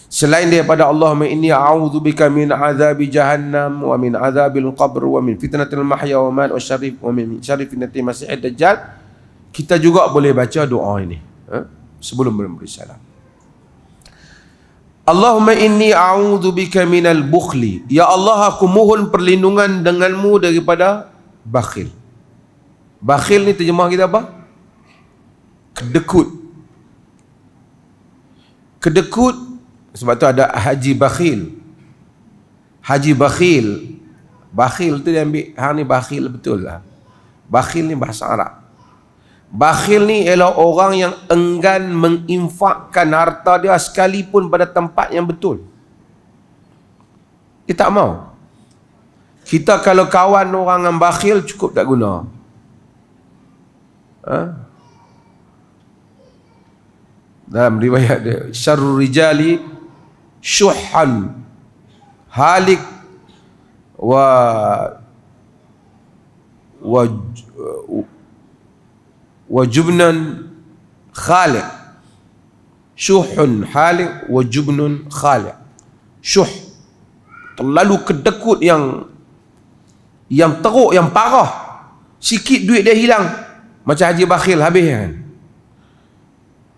selain daripada Allahumma inni a'udzubika min azabi jahannam wa min azabil qabr wa min fitnatil mahya wa mat wa min syarri fitnatil masiihid dajjal, kita juga boleh baca doa ini sebelum memberi salam. Allahumma inni a'udzubika minal bukhli, ya Allah aku mohon perlindungan denganmu daripada bakhil. Bakhil ni terjemah kita apa? Kedekut. Kedekut, sebab tu ada haji bakhil. Haji bakhil. Bakhil tu dia ambil, hang ni bakhil betul lah. Bakhil ni bahasa Arab. Bakhil ni ialah orang yang enggan menginfakkan harta dia sekalipun pada tempat yang betul. Dia tak mau. Kita kalau kawan orang yang bakhil cukup tak guna. Dalam riwayat dia, syarrul rijali syuhan halik wa jubnan khaliq. Syuhun halik wa jubnun khaliq. Syuh, terlalu kedekut yang teruk, yang parah. Sikit duit dia hilang, macam haji bakhil habis kan.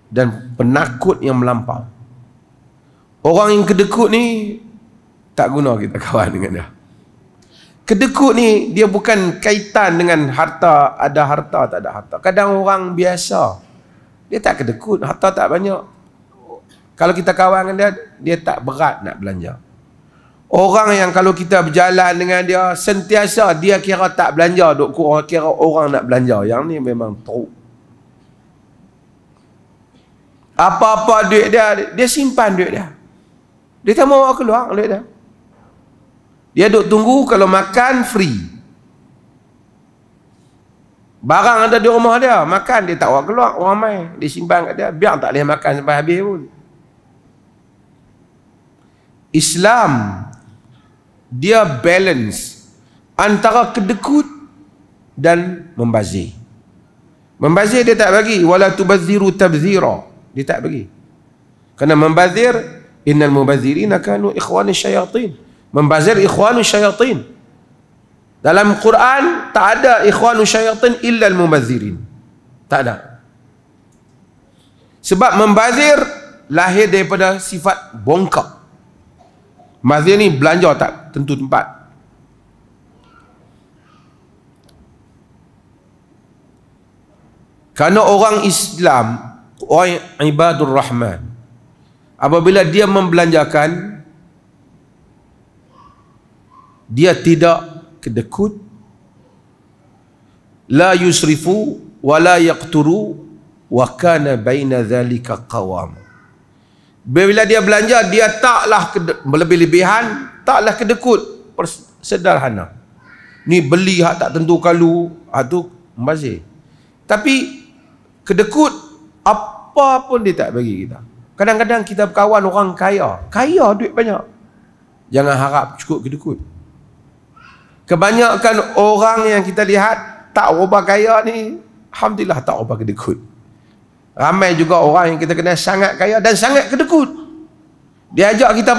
Dan penakut yang melampau. Orang yang kedekut ni tak guna kita kawan dengan dia. Kedekut ni dia bukan kaitan dengan harta, ada harta tak ada harta. Kadang orang biasa dia tak kedekut, harta tak banyak. Kalau kita kawan dengan dia, dia tak berat nak belanja. Orang yang kalau kita berjalan dengan dia sentiasa dia kira tak belanja, duk kira orang nak belanja, yang ni memang teruk. Apa-apa duit dia, dia simpan duit dia. Dia tak mau keluar duit dia. Dia duk tunggu kalau makan free. Barang ada di rumah dia, makan dia tak mau keluar, orang main. Dia simpan kat dia, biar tak boleh makan sampai habis pun. Islam dia balance antara kedekut dan membazir. Membazir dia tak bagi, wala tubadziru tabzira. Dia tak bagi. Kerana membazir, innal mubazirina kanu ikhwan syayatin. Membazir ikhwan syayatin. Dalam Quran tak ada ikhwan syayatin illa al-mubazirin. Tak ada. Sebab membazir lahir daripada sifat bongkak. Mazir ni belanja tak tentu tempat. Kerana orang Islam, orang ibadur rahman, apabila dia membelanjakan, dia tidak kedekut, la yusrifu wa la yaqturu wa kana baina dhalika qawam. Bila dia belanja, dia taklah berlebih-lebihan, taklah kedekut, sederhana. Ni beli hak tak tentu kalu, tu membazir. Tapi kedekut, apa pun dia tak bagi kita. Kadang-kadang kita berkawan orang kaya, duit banyak, jangan harap cukup kedekut. Kebanyakan orang yang kita lihat tak berapa kaya ni, alhamdulillah tak berapa kedekut. Ramai juga orang yang kita kenal sangat kaya dan sangat kedekut. Dia ajak kita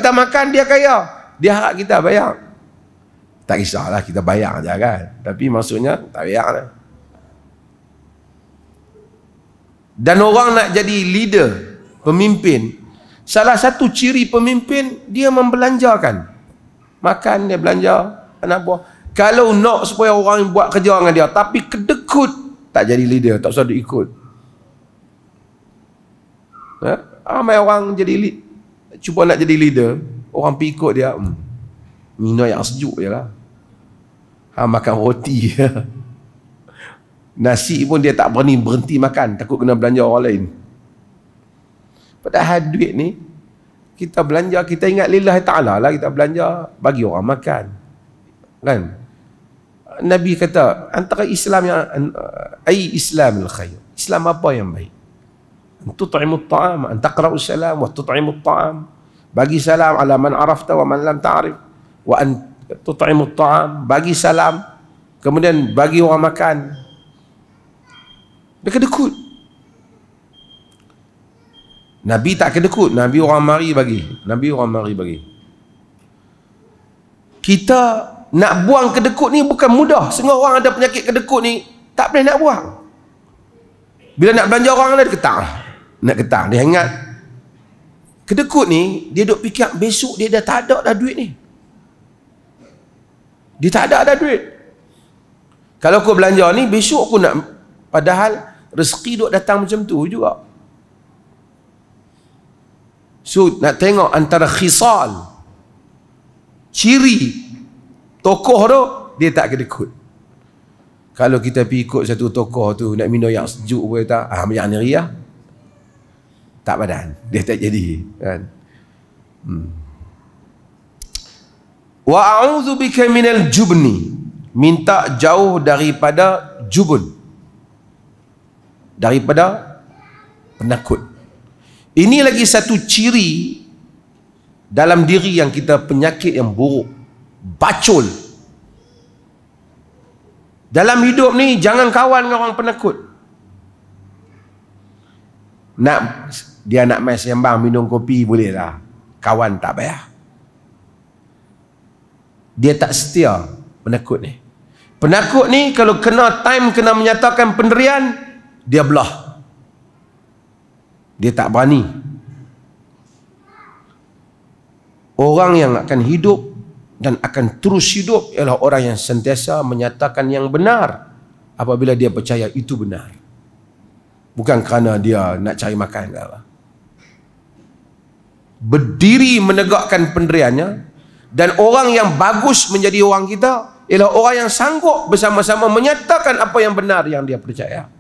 makan, dia kaya, dia harap kita bayar. Tak kisahlah kita bayar aja kan, tapi maksudnya tak bayar lah. Dan orang nak jadi leader, pemimpin, salah satu ciri pemimpin, dia membelanjakan. Makan dia belanja, anak buah. Kalau nak supaya orang buat kerja dengan dia tapi kedekut, tak jadi leader, tak usah diikut. Ramai orang jadi cuba nak jadi leader, orang pergi ikut dia, minum yang sejuk je lah. Makan roti nasi pun dia tak berhenti makan, takut kena belanja orang lain. Padahal duit ni kita belanja, kita ingat lillahi ta'ala lah, kita belanja bagi orang makan kan. Nabi kata antara Islam yang Islamul khair, Islam apa yang baik? Tut'imut ta'am, an taqra'us salam wa tut'imut ta'am, bagi salam ala man arafta wa man lam ta'rif, wa an tut'imut ta'am, bagi salam kemudian bagi orang makan. Dia kedekut. Nabi tak kedekut, Nabi orang mari bagi. Nabi orang mari bagi. Kita nak buang kedekut ni bukan mudah. Setengah orang ada penyakit kedekut ni tak boleh nak buang. Bila nak belanja orang ada ketang. Nak ketang, dia ingat kedekut ni, dia duk fikir besok dia dah tak ada dah duit ni. Dia tak ada dah duit. Kalau aku belanja ni, besok aku nak, padahal rezeki duk datang macam tu juga. So, nak tengok antara khisal, ciri tokoh tu, dia tak kedekut. Kalau kita pergi ikut satu tokoh tu, nak minum yang sejuk pun tak, yang ni riah, tak badan, dia tak jadi kan. Wa a'udzu bika minal jubni, minta jauh daripada jubun, daripada penakut. Ini lagi satu ciri dalam diri yang kita penyakit yang buruk, bacul. Dalam hidup ni jangan kawan dengan orang penakut. Dia nak main sembang minum kopi boleh lah, kawan tak payah. Dia tak setia penakut ni. Penakut ni kalau kena time, kena menyatakan penderian, dia belah. Dia tak berani. Orang yang akan hidup dan akan terus hidup ialah orang yang sentiasa menyatakan yang benar apabila dia percaya itu benar. Bukan kerana dia nak cari makan ke apa. Berdiri menegakkan pendiriannya. Dan orang yang bagus menjadi orang kita ialah orang yang sanggup bersama-sama menyatakan apa yang benar yang dia percaya.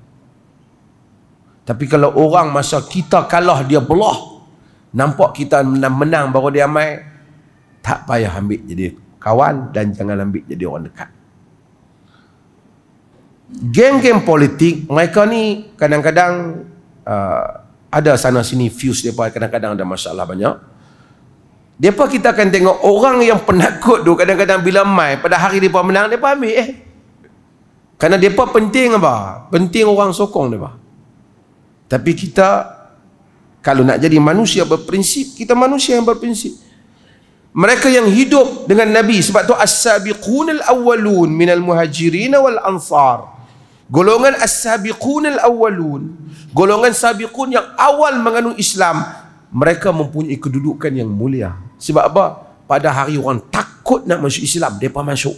Tapi kalau orang masa kita kalah dia belah, nampak kita menang baru dia mai, tak payah ambil jadi kawan dan jangan ambil jadi orang dekat. Geng-geng politik mereka ni kadang-kadang ada sana sini fuse mereka, kadang-kadang ada masalah banyak. Depa kita akan tengok orang yang penakut tu kadang-kadang bila mai pada hari depa menang depa ambil Kerana depa penting apa? Penting orang sokong depa. Tapi kita kalau nak jadi manusia berprinsip, kita manusia yang berprinsip. Mereka yang hidup dengan Nabi, sebab tu as-sabiqunal awwalun minal muhajirin wal ansar. Golongan as-sabiqunal awwalun, golongan sabiqun yang awal mengandung Islam, mereka mempunyai kedudukan yang mulia. Sebab apa? Pada hari orang takut nak masuk Islam, mereka masuk.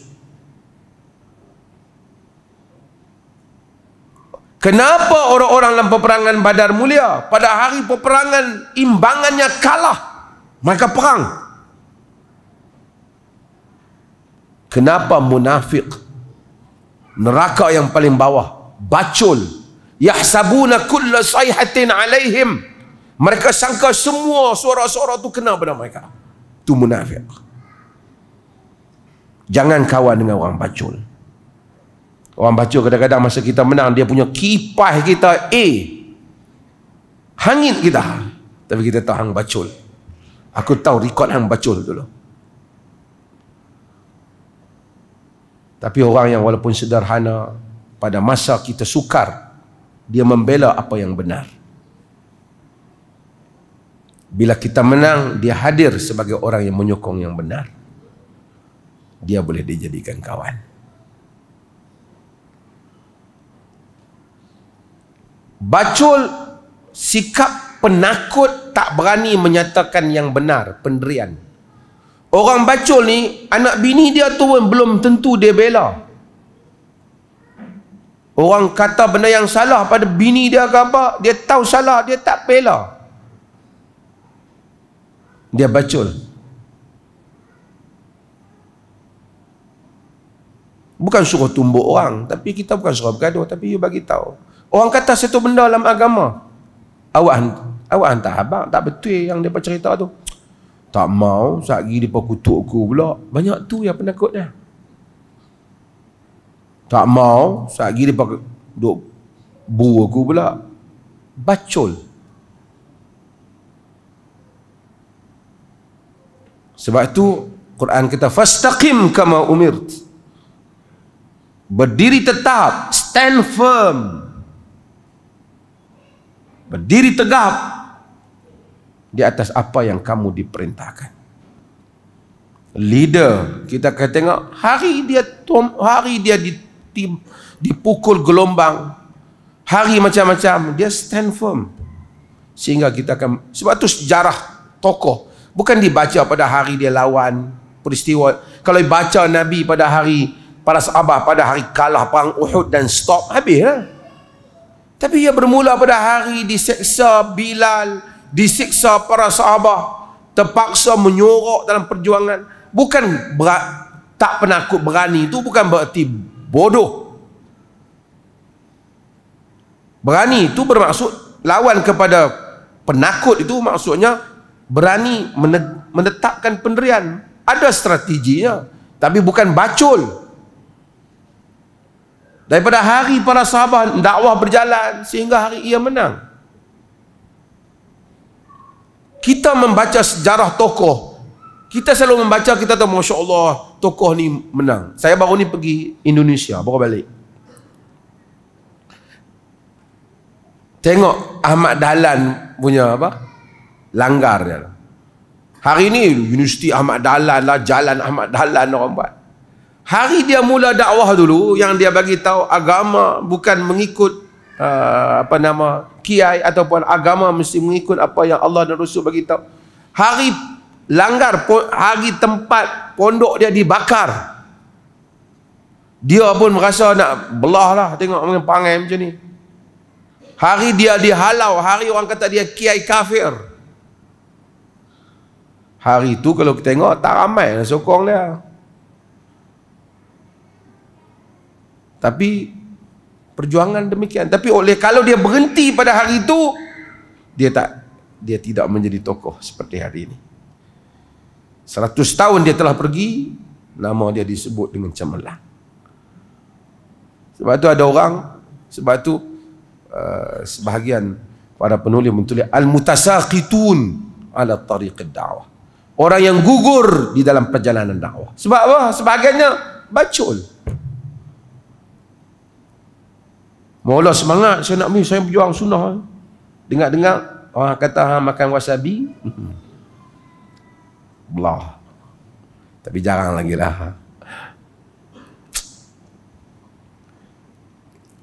Kenapa orang-orang dalam peperangan Badar mulia? Pada hari peperangan imbangannya kalah, mereka perang. Kenapa munafik, neraka yang paling bawah, bacul, yahsabuna kulla sayhatin alaihim, mereka sangka semua suara-suara tu kena pada mereka. Itu munafik. Jangan kawan dengan orang bacul. Orang bacul kadang-kadang masa kita menang, dia punya kipas kita hangit kita, tapi kita tahu hang bacul. Aku tahu rekod hang bacul dulu. Tapi orang yang walaupun sederhana, pada masa kita sukar, dia membela apa yang benar. Bila kita menang, dia hadir sebagai orang yang menyokong yang benar. Dia boleh dijadikan kawan. Bacul, sikap penakut, tak berani menyatakan yang benar, pendirian. Orang bacul ni, anak bini dia tu belum tentu dia bela. Orang kata benda yang salah pada bini dia ke apa, dia tahu salah, dia tak bela. Dia bacul. Bukan suruh tumbuk orang, tapi kita bukan suruh bergaduh, tapi you bagi tahu. Orang kata satu benda dalam agama, awak hantar abang, tak betul yang dia cerita tu. Tak mau, satgi dia kutuk aku pula. Banyak tu yang penakut dia. Tak mau, satgi dia duk bu aku pula. Bacul. Sebab itu Quran kata fastaqim kama umirt. Berdiri tetap, stand firm. Berdiri tegap di atas apa yang kamu diperintahkan. Leader, kita akan tengok hari dia dipukul gelombang, hari macam-macam, dia stand firm. Sehingga kita akan, sebab tu sejarah tokoh bukan dibaca pada hari dia lawan peristiwa. Kalau baca Nabi pada hari para sahabat pada hari kalah perang Uhud dan stop, habis lah. Tapi ia bermula pada hari disiksa Bilal, disiksa para sahabat, terpaksa menyorok dalam perjuangan. Bukan tak penakut berani, itu bukan berarti bodoh. Berani itu bermaksud lawan kepada penakut, itu maksudnya berani menetapkan pendirian. Ada strateginya, tapi bukan bacul. Daripada hari para sahabat dakwah berjalan sehingga hari ia menang. Kita membaca sejarah tokoh, kita selalu membaca, kita tahu Masya Allah tokoh ni menang. Saya baru ni pergi Indonesia, baru balik, tengok Ahmad Dahlan punya langgar dia. Hari ni Universiti Ahmad Dahlan lah, Jalan Ahmad Dahlan orang buat. Hari dia mula dakwah dulu, yang dia bagi tahu agama bukan mengikut kiai ataupun agama mesti mengikut apa yang Allah dan Rasul bagi tahu. Hari langgar, hari tempat pondok dia dibakar, dia pun merasa nak belah lah, tengok orang pangai macam ni. Hari dia dihalau, hari orang kata dia kiai kafir. Hari tu kalau kita tengok tak ramai yang sokong dia. Tapi perjuangan demikian. Tapi kalau dia berhenti pada hari itu, dia tidak menjadi tokoh seperti hari ini. 100 tahun dia telah pergi, nama dia disebut dengan cemerlang. Sebab tu ada orang, sebab tu sebahagian para penulis menulis al-mutasaqitun ala tariqid da'wah. Orang yang gugur di dalam perjalanan dakwah. Sebab apa? Sebahagiannya bacul. Mula semangat, saya nak saya berjuang sunnah. Dengar-dengar orang kata makan wasabi, belah. Tapi jarang lagi lah.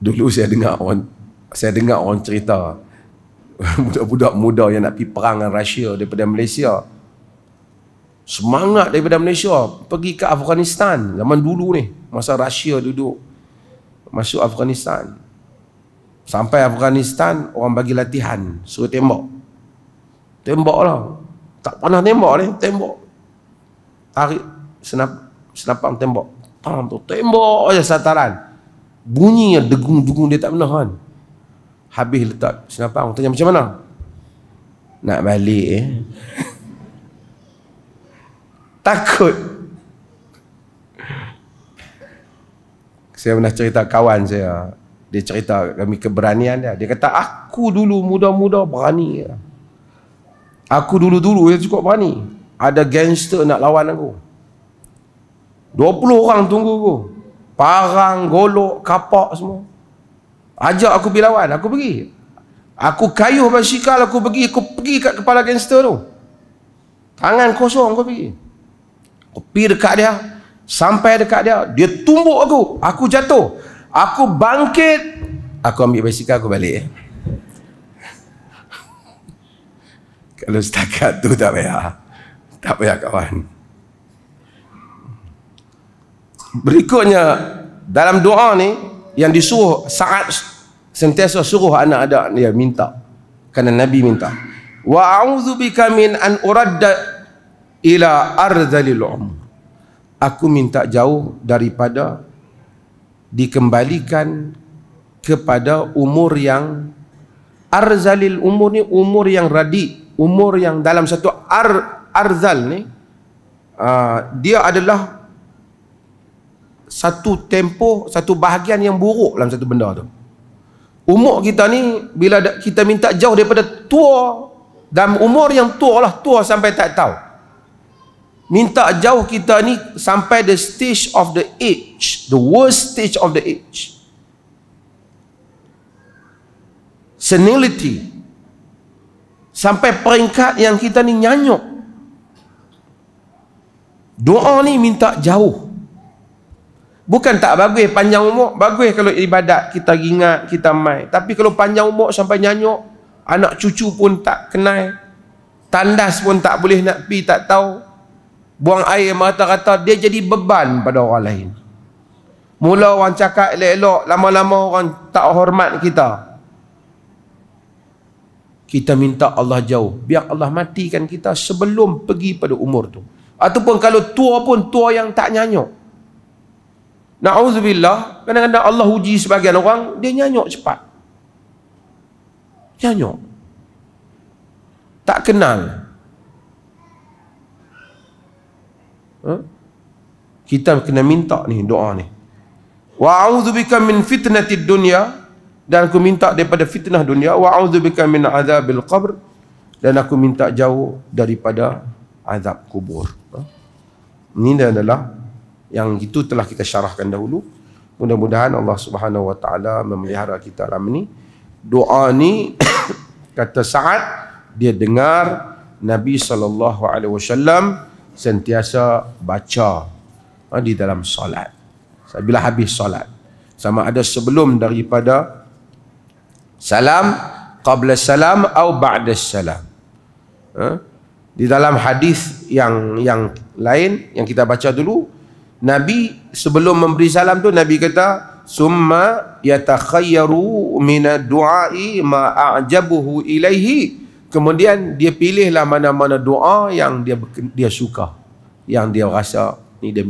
Dulu saya dengar orang cerita budak-budak muda yang nak pergi perang dengan Rusia daripada Malaysia. Semangat daripada Malaysia pergi ke Afghanistan zaman dulu ni, masa Rusia duduk masuk Afghanistan. Sampai Afghanistan, orang bagi latihan, suruh tembak. Tembak lah. Tak pernah tembak ni, tembak. Tarik senapang tembak. Tembak aja sataran. Bunyi degung-degung dia tak pernah kan. Habis letak senapang, tanya macam mana? Nak balik takut. Saya pernah cerita kawan saya, dia cerita kami keberanian dia. Dia kata, aku dulu muda-muda berani. Aku dulu-dulu dia cukup berani. Ada gangster nak lawan aku, 20 orang tunggu aku, parang, golok, kapak semua. Ajak aku pergi lawan, aku pergi. Aku kayuh basikal, aku pergi kat kepala gangster tu. Tangan kosong aku pergi. Aku pergi dekat dia, sampai dekat dia, dia tumbuk aku jatuh. Aku bangkit, aku ambil basikal, aku balik. Kalau setakat tu tak payah kawan. Berikutnya dalam doa ni yang disuruh, Sa'ad sentiasa suruh anak-anak dia minta, kerana Nabi minta, wa a'udzubika min an uradda ila ardhalil umur. Aku minta jauh daripada dikembalikan kepada umur yang arzalil umur ni, umur yang radi, umur yang dalam satu arzal ni dia adalah satu tempoh, satu bahagian yang buruk dalam satu benda tu. Umur kita ni bila kita minta jauh daripada tua, dalam umur yang tua lah, tua sampai tak tahu. Minta jauh kita ni sampai the stage of the age, the worst stage of the age, senility, Sampai peringkat yang kita ni nyanyuk. Doa ni minta jauh. Bukan tak bagus panjang umur, bagus kalau ibadat kita ingat, kita mai. Tapi kalau panjang umur sampai nyanyuk, anak cucu pun tak kenal, tandas pun tak boleh nak pi, tak tahu, buang air mata-rata, dia jadi beban pada orang lain. Mula orang cakap elok-elok, lama-lama orang tak hormat kita. Kita minta Allah jauh, biar Allah matikan kita sebelum pergi pada umur tu. Ataupun kalau tua pun tua yang tak nyanyuk. Na'udzubillah, kadang-kadang Allah uji sebagian orang, dia nyanyuk cepat. Nyanyuk. Tak kenal. Kita kena minta ni doa ni. Wa a'udzubika min fitnatid dunya, dan aku minta daripada fitnah dunia. Wa a'udzubika min azabil qabr, dan aku minta jauh daripada azab kubur. Ini adalah yang itu telah kita syarahkan dahulu. Mudah-mudahan Allah Subhanahu wa taala memelihara kita dalam ini. Doa ni kata Sa'ad, dia dengar Nabi sallallahu alaihi wasallam sentiasa baca di dalam solat. Bila habis solat, sama ada sebelum daripada salam, qabla salam atau ba'da salam. Di dalam hadis yang lain yang kita baca dulu, Nabi sebelum memberi salam tu Nabi kata, summa yatakhayyaru minad du'ai ma a'jabuhu ilaihi. Kemudian dia pilihlah mana-mana doa yang dia suka, yang dia rasa ni dia.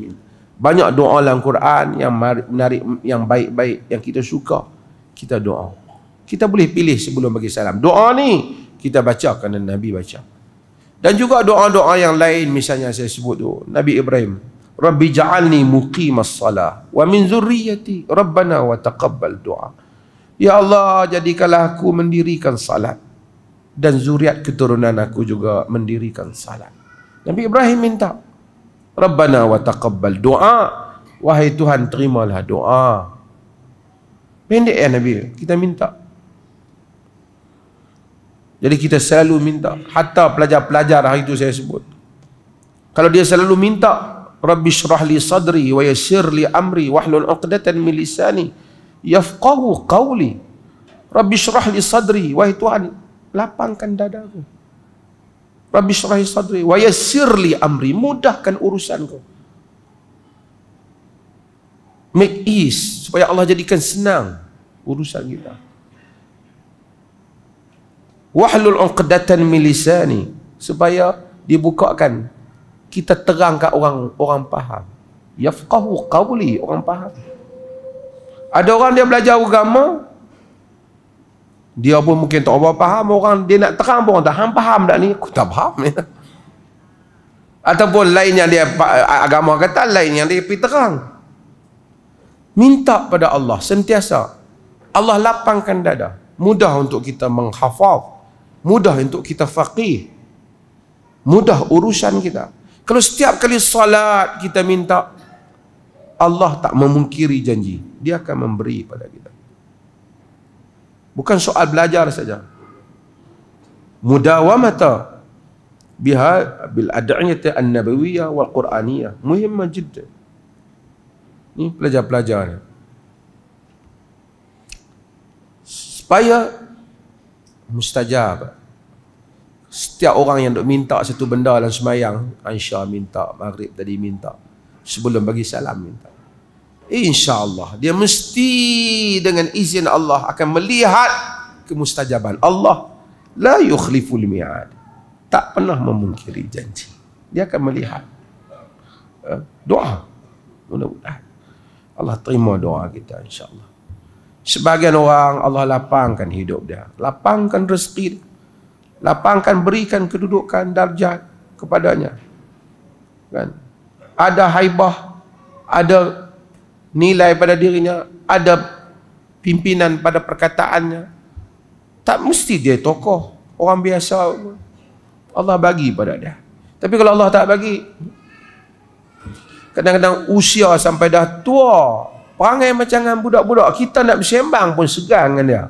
Banyak doa dalam Quran yang menarik, yang baik-baik, yang kita suka, kita doa. Kita boleh pilih sebelum bagi salam. Doa ni kita baca kerana Nabi baca. Dan juga doa-doa yang lain, misalnya saya sebut tu Nabi Ibrahim, Rabbi ja'alni muqimas salah wa min zurriyyati Rabbana wa taqabbal du'a. Ya Allah, jadikanlah aku mendirikan salat dan zuriat keturunan aku juga mendirikan salat. Nabi Ibrahim minta, Rabbana wa taqabbal du'a, wahai Tuhan terimalah doa. Pendek ya Nabi, kita minta. Jadi kita selalu minta. Hatta pelajar-pelajar hari itu saya sebut, kalau dia selalu minta, Rabbi syrah li sadri wa yassir li amri wahlul 'uqdatan min lisani yafqahu qawli. Rabbi syrah li sadri, wahai Tuhan lapangkan dadaku. Rabbi syrah li sadri wa yassir li amri, mudahkan urusanku. Make ease, supaya Allah jadikan senang urusan kita. Wahlul 'uqdatan min lisani, supaya dibukakan, kita terang kat orang faham. Yafqahu qawli, orang faham. Ada orang dia belajar agama, dia pun mungkin tak apa faham, orang dia nak terang pun orang tak faham tak ni, aku tak faham ya. Ataupun lain yang dia agama kata, lain yang dia pergi terang. Minta pada Allah sentiasa. Allah lapangkan dada, mudah untuk kita menghafal, mudah untuk kita faqih, mudah urusan kita. Kalau setiap kali salat kita minta, Allah tak memungkiri janji, dia akan memberi pada kita. Bukan soal belajar saja. Mudawamata biha bil ad'iyati an-nabawiyyah wal qur'aniyah muhimmah jiddan. Ni pelajar-pelajar supaya mustajab. Setiap orang yang duk minta satu benda dalam sembahyang, Aisyah minta, maghrib tadi minta, sebelum bagi salam minta, InsyaAllah dia mesti dengan izin Allah akan melihat kemustajaban. Allah la yukhliful mi'ad, tak pernah memungkiri janji, dia akan melihat. Doa, mudah-mudahan Allah terima doa kita insyaAllah. Sebagian orang Allah lapangkan hidup dia, lapangkan rezeki dia, lapangkan, berikan kedudukan darjat kepadanya, kan? Ada haibah, ada nilai pada dirinya, ada pimpinan pada perkataannya. Tak mesti dia tokoh, orang biasa Allah bagi pada dia. Tapi kalau Allah tak bagi, kadang-kadang usia sampai dah tua, perangai macam dengan budak-budak, kita nak bersembang pun segan dengan dia.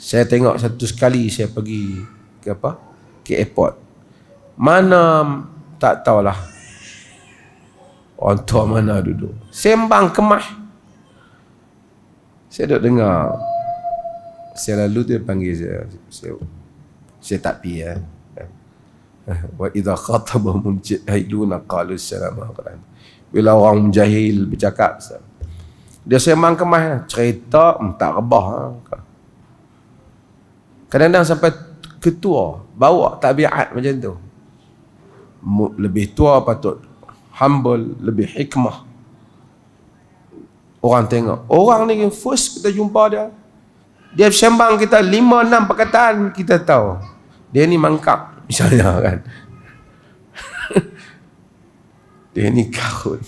Saya tengok satu sekali saya pergi ke apa? Ke airport. Mana tak tahulah. Orang tua mana duduk. Sembang kemah. Saya duduk dengar. Saya lalu dia panggil saya tak pi ya. Wa idza khatabahum jahiluna qalu salama. Bila orang jahil bercakap, dia sembang kemah, cerita tak rebah. Kadang-kadang sampai ketua bawa tabiat macam tu. Lebih tua patut humble, lebih hikmah. Orang tengok, orang ni first kita jumpa dia. Dia sembang kita 5-6 perkataan, kita tahu dia ni mangkap misalnya kan. Dia ni karut.